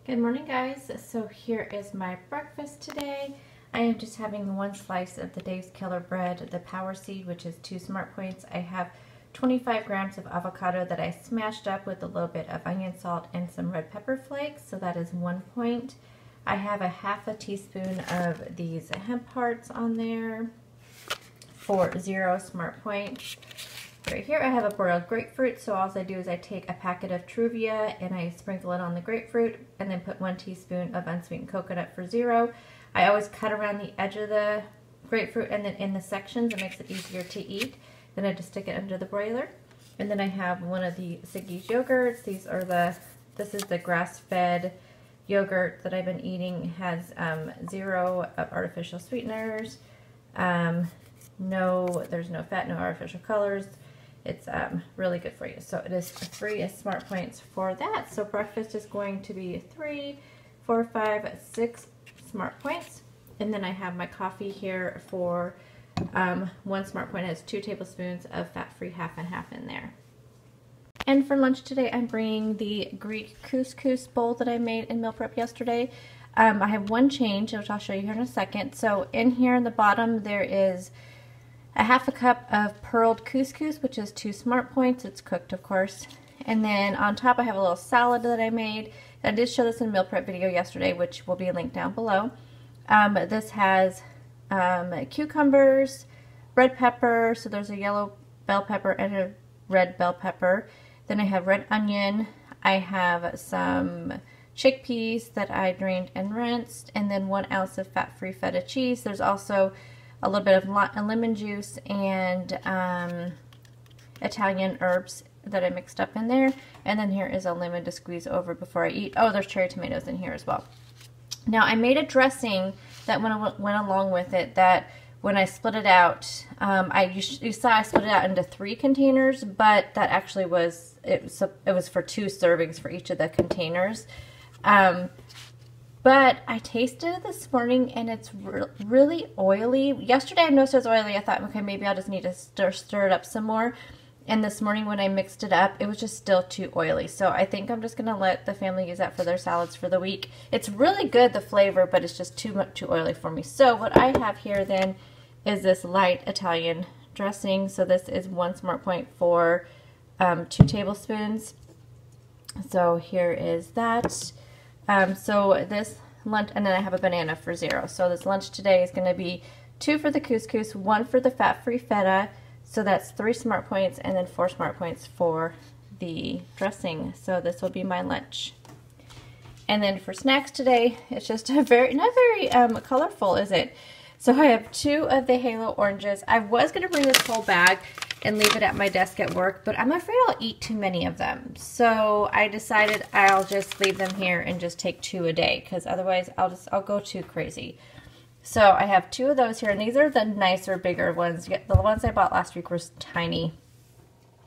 Good morning, guys. So here is my breakfast today. I am just having one slice of the Dave's Killer Bread, the Power Seed, which is 2 Smart Points. I have 25 grams of avocado that I smashed up with a little bit of onion salt and some red pepper flakes, so that is 1 point. I have a half a teaspoon of these hemp hearts on there for 0 Smart Points. Right here I have a boiled grapefruit, so all I do is I take a packet of Truvia and I sprinkle it on the grapefruit and then put 1 teaspoon of unsweetened coconut for 0. I always cut around the edge of the grapefruit and then in the sections. It makes it easier to eat. Then I just stick it under the broiler. And then I have one of the Siggi's yogurts. This is the grass-fed yogurt that I've been eating. It has 0 of artificial sweeteners. There's no fat, no artificial colors. It's really good for you. So it is 3 Smart Points for that. So breakfast is going to be 3, 4, 5, 6 Smart Points. And then I have my coffee here for 1 Smart Point. It has 2 tablespoons of fat-free half and half in there. And for lunch today, I'm bringing the Greek couscous bowl that I made in meal prep yesterday. I have one change, which I'll show you here in a second. So in here in the bottom, there is a half a cup of pearled couscous, which is 2 Smart Points. It's cooked, of course. And then on top, I have a little salad that I made. I did show this in a meal prep video yesterday, which will be linked down below. This has cucumbers, red pepper, so there's a yellow bell pepper and a red bell pepper. Then I have red onion. I have some chickpeas that I drained and rinsed, and then 1 ounce of fat-free feta cheese. There's also a little bit of lemon juice and Italian herbs that I mixed up in there. And then here is a lemon to squeeze over before I eat. Oh, there's cherry tomatoes in here as well. Now I made a dressing that went along with it that when I split it out, you saw I split it out into 3 containers, but that actually it was for 2 servings for each of the containers. But I tasted it this morning and it's really oily. Yesterday I noticed it was oily. I thought, okay, maybe I'll just need to stir it up some more. And this morning when I mixed it up, it was just still too oily. So I think I'm just going to let the family use that for their salads for the week. It's really good, the flavor, but it's just too oily for me. So what I have here then is this light Italian dressing. So this is 1 Smart Point for 2 tablespoons. So here is that. So this lunch, and then I have a banana for 0. So this lunch today is going to be 2 for the couscous, 1 for the fat-free feta. So that's 3 Smart Points and then 4 Smart Points for the dressing. So this will be my lunch. And then for snacks today, it's just not very colorful, is it? So I have 2 of the Halo oranges. I was going to bring this whole bag and leave it at my desk at work, but I'm afraid I'll eat too many of them. So I decided I'll just leave them here and just take 2 a day, because otherwise I'll go too crazy. So I have 2 of those here, and these are the nicer, bigger ones. The ones I bought last week were tiny.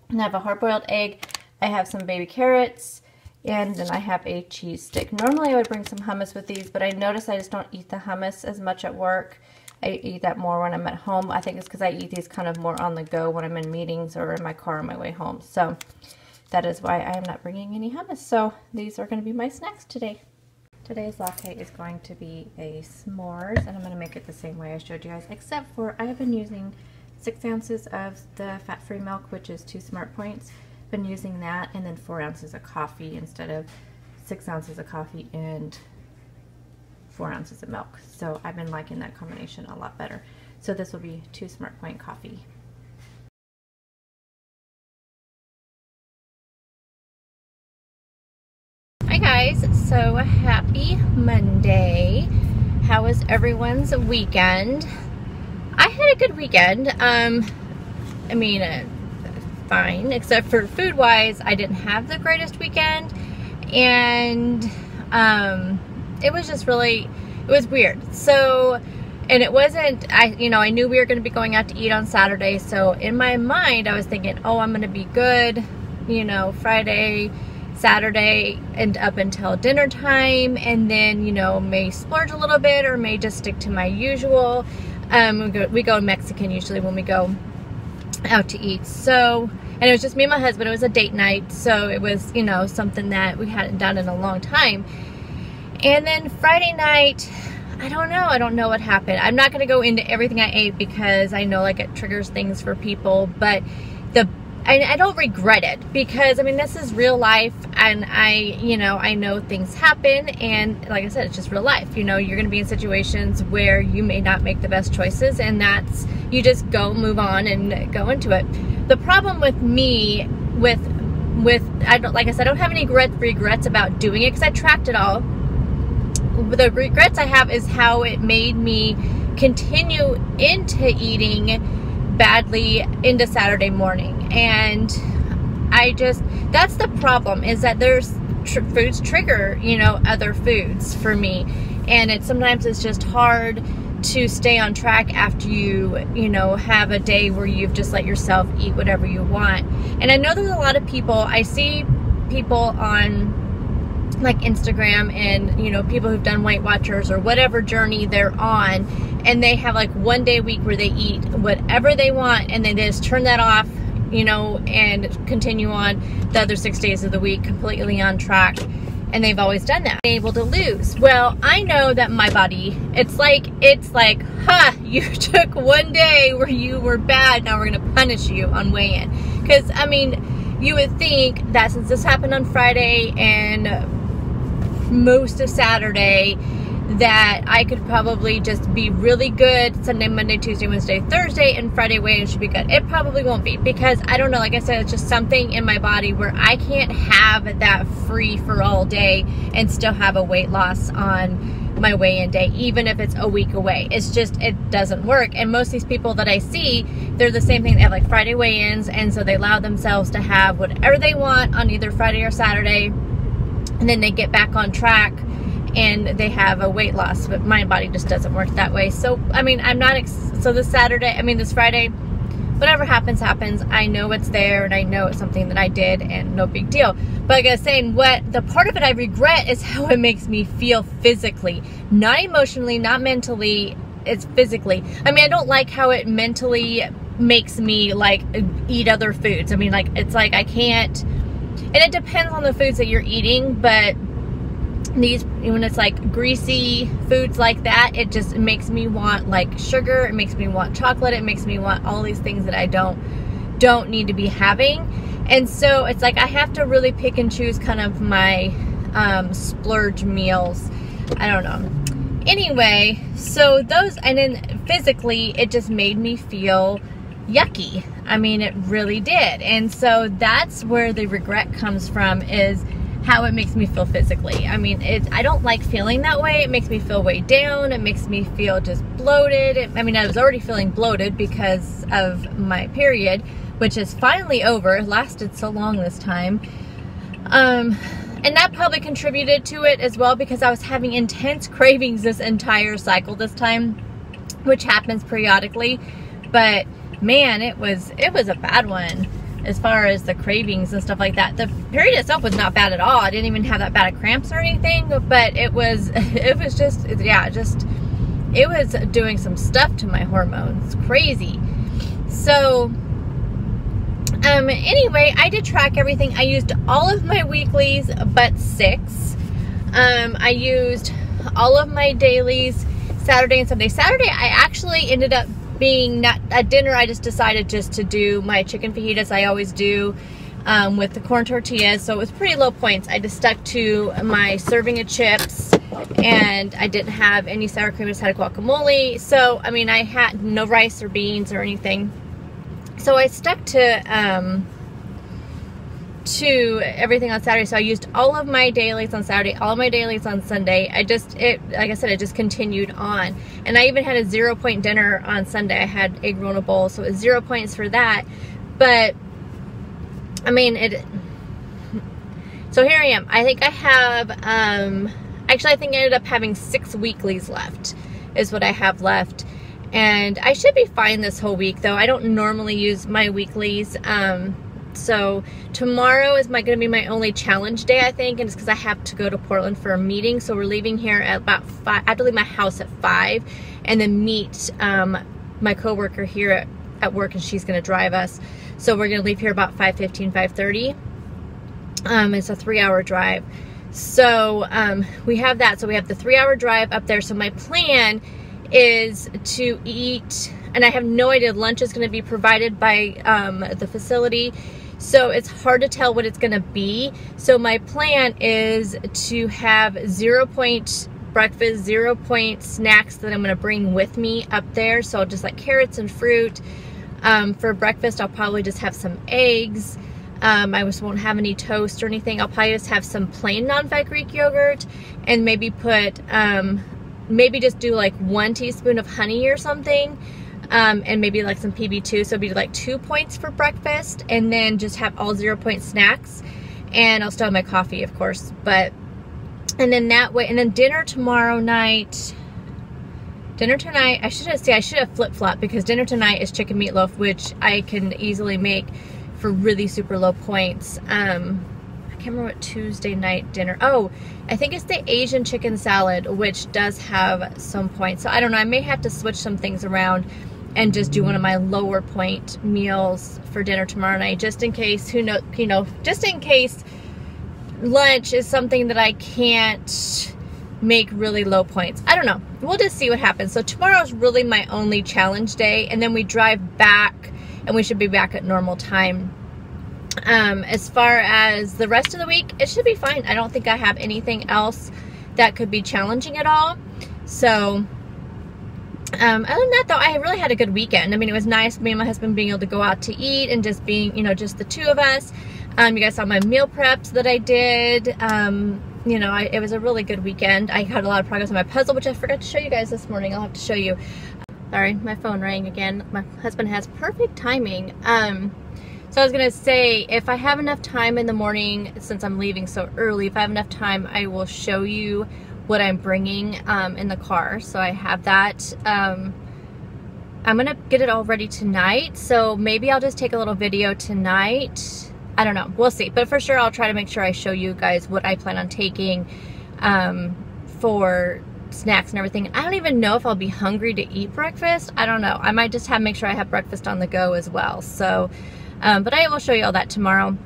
And I have a hard-boiled egg. I have some baby carrots, and then I have a cheese stick. Normally I would bring some hummus with these, but I notice I just don't eat the hummus as much at work. I eat that more when I'm at home. I think it's because I eat these kind of more on the go when I'm in meetings or in my car on my way home. So that is why I am not bringing any hummus. So these are going to be my snacks today. Today's latte is going to be a s'mores, and I'm going to make it the same way I showed you guys, except for I have been using 6 ounces of the fat-free milk, which is 2 Smart Points. Been using that, and then 4 ounces of coffee instead of 6 ounces of coffee and 4 ounces of milk. So I've been liking that combination a lot better. So this will be 2 Smart Point coffee. Hi guys, so happy Monday. How was everyone's weekend? I had a good weekend. Fine, except for food-wise, I didn't have the greatest weekend, and it was just really, it was weird. So, and it wasn't, I knew we were going to be going out to eat on Saturday, so in my mind, I was thinking, oh, I'm going to be good, Friday, Saturday, and up until dinner time, and then, may splurge a little bit, or may just stick to my usual. We go Mexican usually when we go out to eat. So, and it was just me and my husband. It was a date night, so it was, something that we hadn't done in a long time. And then Friday night, I don't know what happened. I'm not going to go into everything I ate because I know like it triggers things for people, but I don't regret it because I mean this is real life, and I know things happen, and like I said, it's just real life. You know, you're going to be in situations where you may not make the best choices, and that's, you just move on and go into it. The problem with me with I don't, like I said, I don't have any regrets about doing it because I tracked it all. The regrets I have is how it made me continue into eating badly into Saturday morning. And that's the problem, is that there's foods trigger, you know, other foods for me, and sometimes it's just hard to stay on track after you know, have a day where you've just let yourself eat whatever you want. And I know there's a lot of people, I see people on like Instagram and, you know, people who've done Weight Watchers or whatever journey they're on, and they have like one day a week where they eat whatever they want and they just turn that off, you know, and continue on the other 6 days of the week completely on track. And they've always done that, able to lose. Well, I know that my body, it's like, huh, you took one day where you were bad, now we're gonna punish you on weigh-in. Because I mean, you would think that since this happened on Friday and most of Saturday, that I could probably just be really good Sunday, Monday, Tuesday, Wednesday, Thursday, and Friday weigh-in should be good. It probably won't be, because I don't know, like I said, it's just something in my body where I can't have that free for all day and still have a weight loss on my weigh-in day, even if it's a week away. It's just, it doesn't work. And most of these people that I see, they're the same thing. They have like Friday weigh-ins, and so they allow themselves to have whatever they want on either Friday or Saturday, and then they get back on track and they have a weight loss. But my body just doesn't work that way. So I mean, I'm not so this Friday, whatever happens, I know it's there, and I know it's something that I did, and no big deal. But like I was saying, the part of it I regret is how it makes me feel physically, not emotionally, not mentally. It's physically. I mean, I don't like how it mentally makes me like eat other foods. I mean, like, it's like I can't, and it depends on the foods that you're eating, but when it's like greasy foods like that, it just makes me want like sugar, it makes me want chocolate, it makes me want all these things that I don't need to be having. And so it's like I have to really pick and choose kind of my splurge meals. I don't know. Anyway, so those, and then physically it just made me feel yucky. I mean, it really did. And so that's where the regret comes from, is how it makes me feel physically. I mean, I don't like feeling that way. It makes me feel weighed down. It makes me feel just bloated. I mean, I was already feeling bloated because of my period, which is finally over. It lasted so long this time. And that probably contributed to it as well, because I was having intense cravings this entire cycle this time, which happens periodically. But man, it was a bad one as far as the cravings and stuff like that. The period itself was not bad at all. I didn't even have that bad of cramps or anything, but it was just, yeah, it was doing some stuff to my hormones. Crazy. So anyway, I did track everything. I used all of my weeklies but 6. I used all of my dailies Saturday and Sunday. Saturday, I actually ended up being not at dinner. I just decided just to do my chicken fajitas I always do with the corn tortillas, so it was pretty low points. I just stuck to my serving of chips, and I didn't have any sour cream, I just had a guacamole. So I mean, I had no rice or beans or anything, so I stuck to everything on Saturday. So I used all of my dailies on Saturday, all of my dailies on Sunday. Like I said, it just continued on. And I even had a 0-point dinner on Sunday. I had egg roll in a bowl, so it was 0 points for that. But I mean, so here I am. I think I have, actually I think I ended up having 6 weeklies left, is what I have left. And I should be fine this whole week, though. I don't normally use my weeklies. So tomorrow is going to be my only challenge day, I think, and it's because I have to go to Portland for a meeting. So we're leaving here at about 5. I have to leave my house at 5 and then meet my coworker here at work, and she's going to drive us. So we're going to leave here about 5:15, 5:30. It's a 3-hour drive. So we have that. So we have the 3-hour drive up there. So my plan is to eat, and I have no idea, lunch is going to be provided by the facility. So it's hard to tell what it's going to be. So my plan is to have 0 point breakfast, 0 point snacks that I'm going to bring with me up there. So just like carrots and fruit. For breakfast, I'll probably just have some eggs. I just won't have any toast or anything. I'll probably just have some plain non-fat Greek yogurt, and maybe put, maybe just do like 1 teaspoon of honey or something, and maybe like some PB2. So it'll be like 2 points for breakfast, and then just have all 0 point snacks. And I'll still have my coffee, of course. But, and then that way, and then dinner tomorrow night. Dinner tonight, I should have flip-flopped, because dinner tonight is chicken meatloaf, which I can easily make for really super low points. I can't remember what Tuesday night dinner. Oh, I think it's the Asian chicken salad, which does have some points. So I don't know, I may have to switch some things around and just do one of my lower point meals for dinner tomorrow night, just in case, who knows, you know, just in case lunch is something that I can't make really low points. I don't know. We'll just see what happens. So tomorrow's really my only challenge day, and then we drive back, and we should be back at normal time. As far as the rest of the week, it should be fine. I don't think I have anything else that could be challenging at all. So other than that, though, I really had a good weekend. I mean, it was nice, me and my husband being able to go out to eat, and just being, you know, just the two of us. You guys saw my meal preps that I did. You know, it was a really good weekend. I had a lot of progress on my puzzle, which I forgot to show you guys this morning. I'll have to show you. Sorry, my phone rang again. My husband has perfect timing. So I was gonna say, if I have enough time in the morning, since I'm leaving so early, if I have enough time, I will show you what I'm bringing in the car. So I have that. I'm gonna get it all ready tonight. So maybe I'll just take a little video tonight. I don't know, we'll see. But for sure, I'll try to make sure I show you guys what I plan on taking for snacks and everything. I don't even know if I'll be hungry to eat breakfast. I don't know. I might just make sure I have breakfast on the go as well. So, but I will show you all that tomorrow.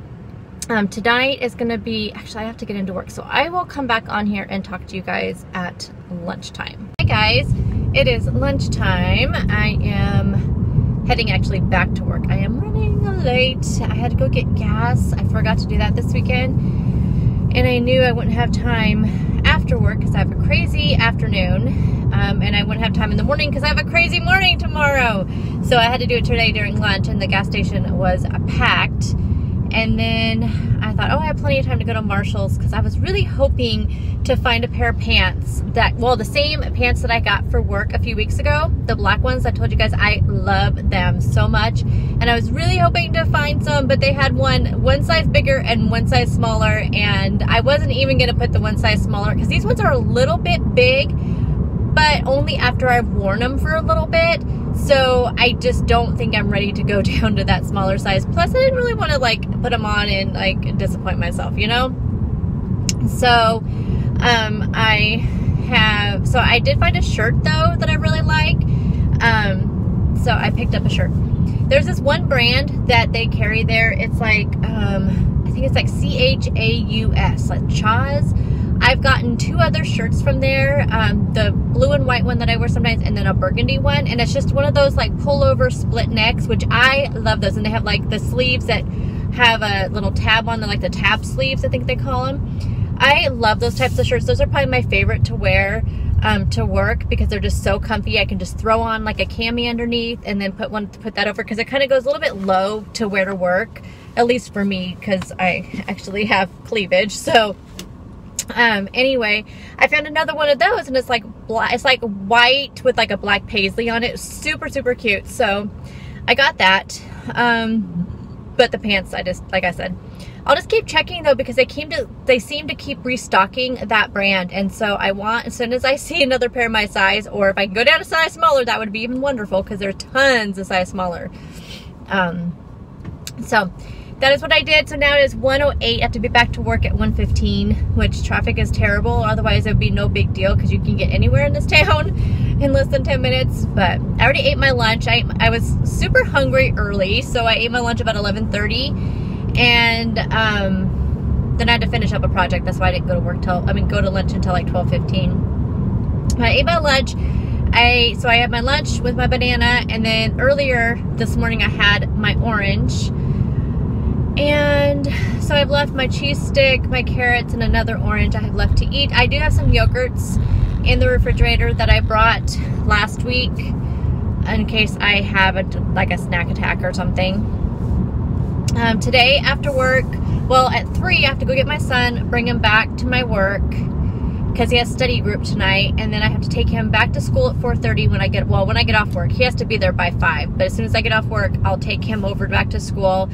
Tonight is going to be, actually I have to get into work, so I will come back on here and talk to you guys at lunchtime. Hey guys, it is lunchtime. I am heading actually back to work. I am running late. I had to go get gas. I forgot to do that this weekend, and I knew I wouldn't have time after work because I have a crazy afternoon, and I wouldn't have time in the morning because I have a crazy morning tomorrow. So I had to do it today during lunch, and the gas station was packed. And then I thought, oh, I have plenty of time to go to Marshall's, because I was really hoping to find a pair of pants that, well, the same pants that I got for work a few weeks ago, the black ones. I told you guys I love them so much, and I was really hoping to find some, but they had one size bigger and one size smaller, and I wasn't even going to put the one size smaller because these ones are a little bit big, but only after I've worn them for a little bit. So I just don't think I'm ready to go down to that smaller size. Plus, I didn't really want to like put them on and like disappoint myself, you know? So I did find a shirt though that I really like. So I picked up a shirt. There's this one brand that they carry there. It's like, I think it's like CHAUS, like Chaz. I've gotten 2 other shirts from there, the blue and white one that I wear sometimes, and then a burgundy one, and it's just one of those like pullover split necks, which I love those, and they have like the sleeves that have a little tab on them, like the tab sleeves, I think they call them. I love those types of shirts. Those are probably my favorite to wear to work, because they're just so comfy. I can just throw on like a cami underneath and then put that over, because it kind of goes a little bit low to wear to work, at least for me, because I actually have cleavage. So anyway, I found another one of those, and it's like white with like a black paisley on it. Super, super cute. So I got that. But the pants, like I said, I'll just keep checking though, because they seem to keep restocking that brand. And so I want, as soon as I see another pair of my size, or if I can go down a size smaller, that would be even wonderful, because there are tons of size smaller. So that is what I did. So now it is 1:08. I have to be back to work at 1:15, which traffic is terrible. Otherwise, it would be no big deal, because you can get anywhere in this town in less than 10 minutes. But I already ate my lunch. I was super hungry early, so I ate my lunch about 11:30. And then I had to finish up a project. That's why I didn't go to work till, go to lunch until like 12:15. I ate my lunch. So I had my lunch with my banana, and then earlier this morning I had my orange. And so I've left my cheese stick, my carrots, and another orange I have left to eat. I do have some yogurts in the refrigerator that I brought last week in case I have a snack attack or something. Today after work, well, at 3 I have to go get my son, bring him back to my work because he has study group tonight, and then I have to take him back to school at 4:30 when I get off work. He has to be there by 5, but as soon as I get off work, I'll take him over back to school.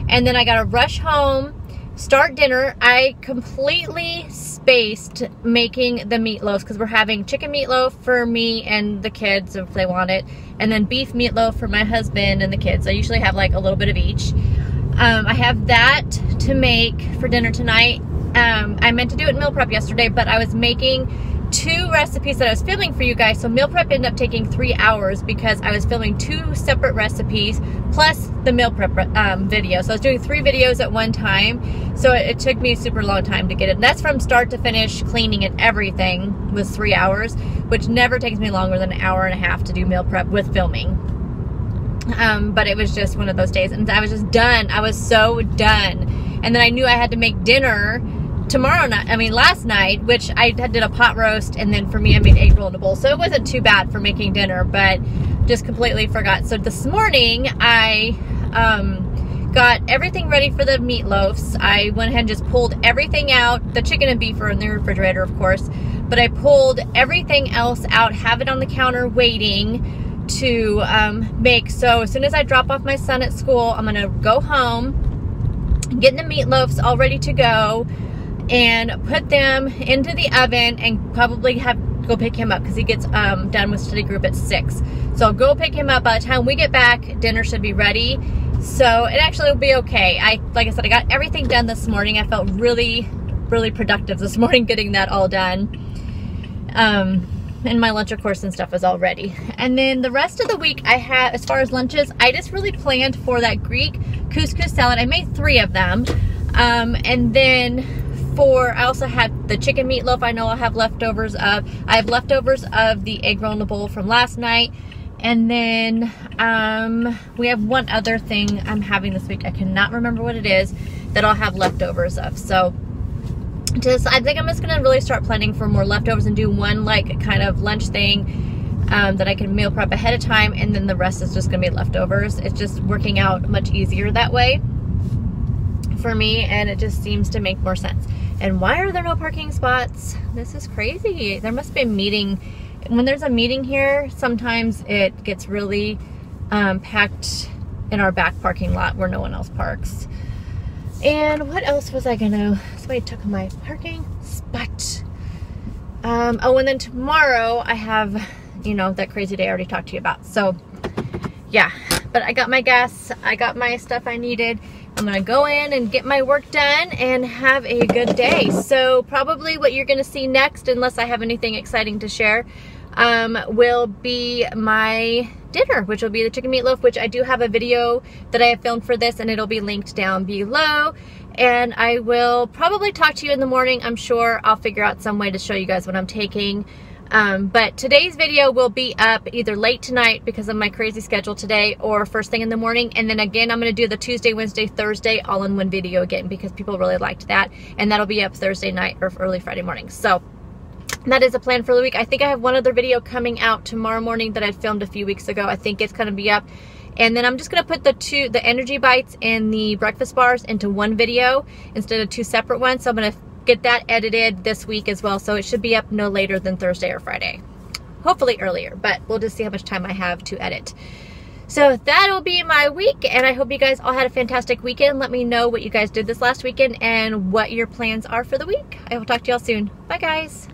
And then I gotta rush home, start dinner. I completely spaced making the meatloaf because we're having chicken meatloaf for me and the kids if they want it, and then beef meatloaf for my husband and the kids. I usually have like a little bit of each. I have that to make for dinner tonight. I meant to do it in meal prep yesterday, but I was making 2 recipes that I was filming for you guys. So meal prep ended up taking 3 hours because I was filming 2 separate recipes plus the meal prep video. So I was doing 3 videos at one time. So it took me a super long time to get it. And that's from start to finish, cleaning and everything was 3 hours, which never takes me longer than an hour and a half to do meal prep with filming. But it was just one of those days, and I was just done. I was so done. And then I knew I had to make dinner tomorrow night, last night, which I did a pot roast, and then for me I made egg roll in a bowl. So it wasn't too bad for making dinner, but just completely forgot. So this morning I got everything ready for the meatloafs. I went ahead and just pulled everything out. The chicken and beef are in the refrigerator, of course, but I pulled everything else out, have it on the counter waiting to make. So as soon as I drop off my son at school, I'm gonna go home, get the meatloafs all ready to go, and put them into the oven, and probably go pick him up because he gets done with study group at 6. So I'll go pick him up. By the time we get back, dinner should be ready. So it actually will be okay. Like I said, I got everything done this morning. I felt really, really productive this morning getting that all done. And my lunch, of course, and stuff is all ready. And then the rest of the week I have, as far as lunches, I just really planned for that Greek couscous salad. I made 3 of them. And then I also had the chicken meatloaf I know I'll have leftovers of. I have leftovers of the egg roll in the bowl from last night. And then we have one other thing I'm having this week. I cannot remember what it is that I'll have leftovers of. So I think I'm just gonna really start planning for more leftovers and do one like kind of lunch thing that I can meal prep ahead of time, and then the rest is just gonna be leftovers. It's just working out much easier that way for me, and it just seems to make more sense. And why are there no parking spots? This is crazy. There must be a meeting. When there's a meeting here, sometimes it gets really packed in our back parking lot where no one else parks. And what else was I gonna, somebody took my parking spot. Oh, and then tomorrow I have, that crazy day I already talked to you about. So yeah, but I got my gas, I got my stuff I needed. I'm gonna go in and get my work done and have a good day. So probably what you're gonna see next, unless I have anything exciting to share, will be my dinner, which will be the chicken meatloaf, which I do have a video that I have filmed for this, and it'll be linked down below. And I will probably talk to you in the morning. I'm sure I'll figure out some way to show you guys what I'm taking. But today's video will be up either late tonight because of my crazy schedule today, or first thing in the morning. And then again, I'm going to do the Tuesday, Wednesday, Thursday all in one video again because people really liked that. And that'll be up Thursday night or early Friday morning. So that is a plan for the week. I think I have one other video coming out tomorrow morning that I filmed a few weeks ago. I think it's going to be up. And then I'm just going to put the energy bites and the breakfast bars into one video instead of 2 separate ones. So I'm going to get that edited this week as well. So it should be up no later than Thursday or Friday. Hopefully earlier, but we'll just see how much time I have to edit. So that'll be my week, and I hope you guys all had a fantastic weekend. Let me know what you guys did this last weekend and what your plans are for the week. I will talk to y'all soon. Bye, guys.